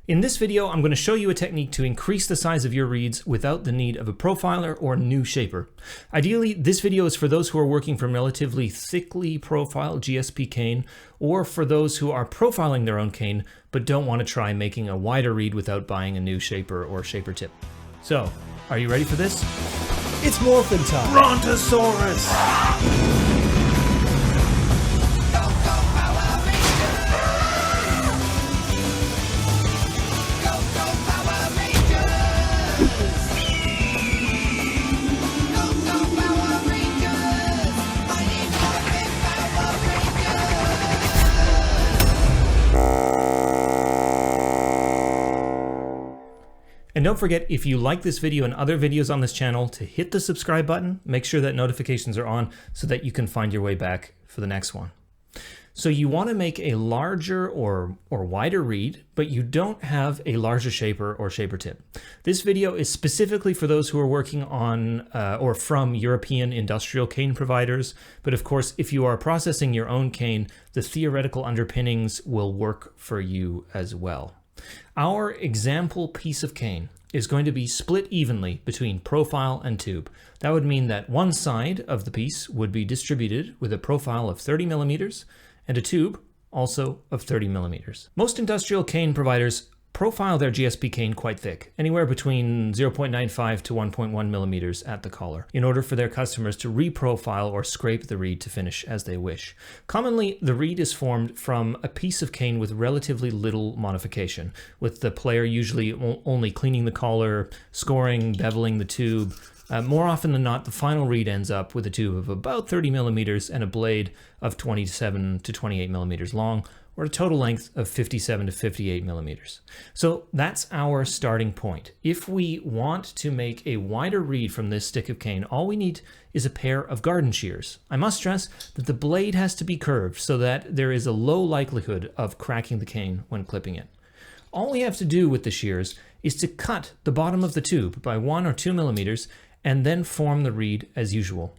In this video, I'm going to show you a technique to increase the size of your reeds without the need of a profiler or new shaper. Ideally, this video is for those who are working from relatively thickly profiled GSP cane, or for those who are profiling their own cane but don't want to try making a wider reed without buying a new shaper or shaper tip. So, are you ready for this? It's morphin' time! Brontosaurus! And don't forget, if you like this video and other videos on this channel, to hit the subscribe button, make sure that notifications are on so that you can find your way back for the next one. So you want to make a larger or wider reed, but you don't have a larger shaper or shaper tip. This video is specifically for those who are working on or from European industrial cane providers. But of course, if you are processing your own cane, the theoretical underpinnings will work for you as well. Our example piece of cane is going to be split evenly between profile and tube. That would mean that one side of the piece would be distributed with a profile of 30 millimeters and a tube also of 30 millimeters. Most industrial cane providers profile their GSP cane quite thick, anywhere between 0.95 to 1.1 millimeters at the collar, in order for their customers to reprofile or scrape the reed to finish as they wish. Commonly, the reed is formed from a piece of cane with relatively little modification, with the player usually only cleaning the collar, scoring, beveling the tube. More often than not, the final reed ends up with a tube of about 30 millimeters and a blade of 27 to 28 millimeters long, or a total length of 57 to 58 millimeters. So that's our starting point. If we want to make a wider reed from this stick of cane, all we need is a pair of garden shears. I must stress that the blade has to be curved so that there is a low likelihood of cracking the cane when clipping it. All we have to do with the shears is to cut the bottom of the tube by 1 or 2 millimeters and then form the reed as usual.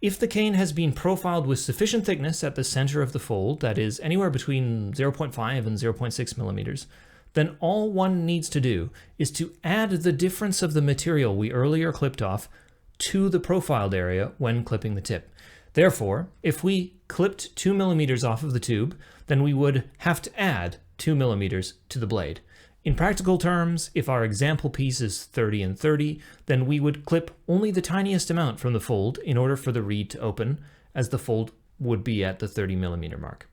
If the cane has been profiled with sufficient thickness at the center of the fold, that is anywhere between 0.5 and 0.6 millimeters, then all one needs to do is to add the difference of the material we earlier clipped off to the profiled area when clipping the tip. Therefore, if we clipped 2 millimeters off of the tube, then we would have to add 2 millimeters to the blade. In practical terms, if our example piece is 30 and 30, then we would clip only the tiniest amount from the fold in order for the reed to open, as the fold would be at the 30 millimeter mark.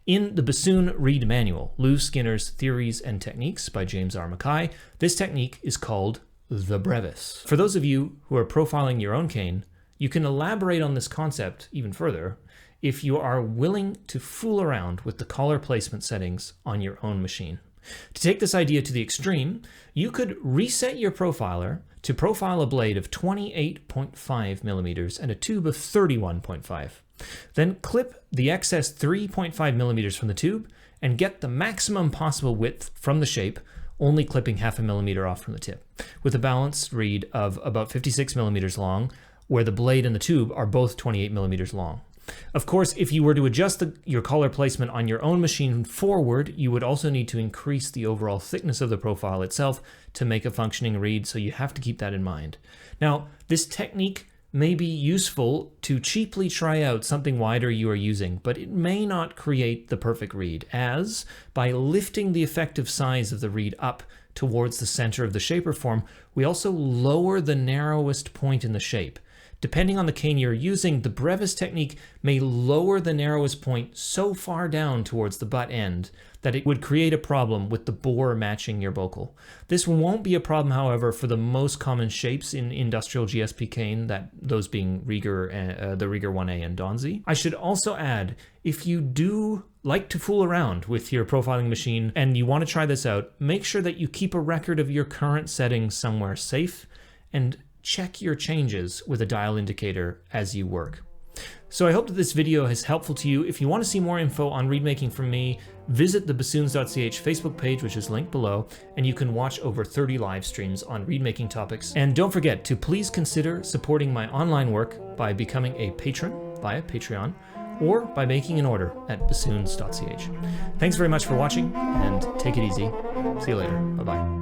In the Bassoon Reed Manual, Lou Skinner's Theories and Techniques by James R. Mackay, this technique is called the Brevis. For those of you who are profiling your own cane, you can elaborate on this concept even further if you are willing to fool around with the collar placement settings on your own machine. To take this idea to the extreme, you could reset your profiler to profile a blade of 28.5 millimeters and a tube of 31.5. Then clip the excess 3.5 millimeters from the tube and get the maximum possible width from the shape, only clipping half a millimeter off from the tip, with a balanced reed of about 56 millimeters long, where the blade and the tube are both 28 millimeters long. Of course, if you were to adjust your collar placement on your own machine forward, you would also need to increase the overall thickness of the profile itself to make a functioning reed, so you have to keep that in mind. Now, this technique may be useful to cheaply try out something wider you are using, but it may not create the perfect reed, as by lifting the effective size of the reed up towards the center of the shaper form, we also lower the narrowest point in the shape. Depending on the cane you're using, the Brevis technique may lower the narrowest point so far down towards the butt end that it would create a problem with the bore matching your bocal. This won't be a problem, however, for the most common shapes in industrial GSP cane, those being Rieger, the Rieger 1A and Donzi. I should also add, if you do like to fool around with your profiling machine and you want to try this out, make sure that you keep a record of your current settings somewhere safe and check your changes with a dial indicator as you work. So I hope that this video is helpful to you. If you want to see more info on reed making from me, visit the bassoons.ch Facebook page, which is linked below, and you can watch over 30 live streams on reed making topics. And don't forget to please consider supporting my online work by becoming a patron via Patreon, or by making an order at bassoons.ch. Thanks very much for watching, and take it easy. See you later. Bye-bye.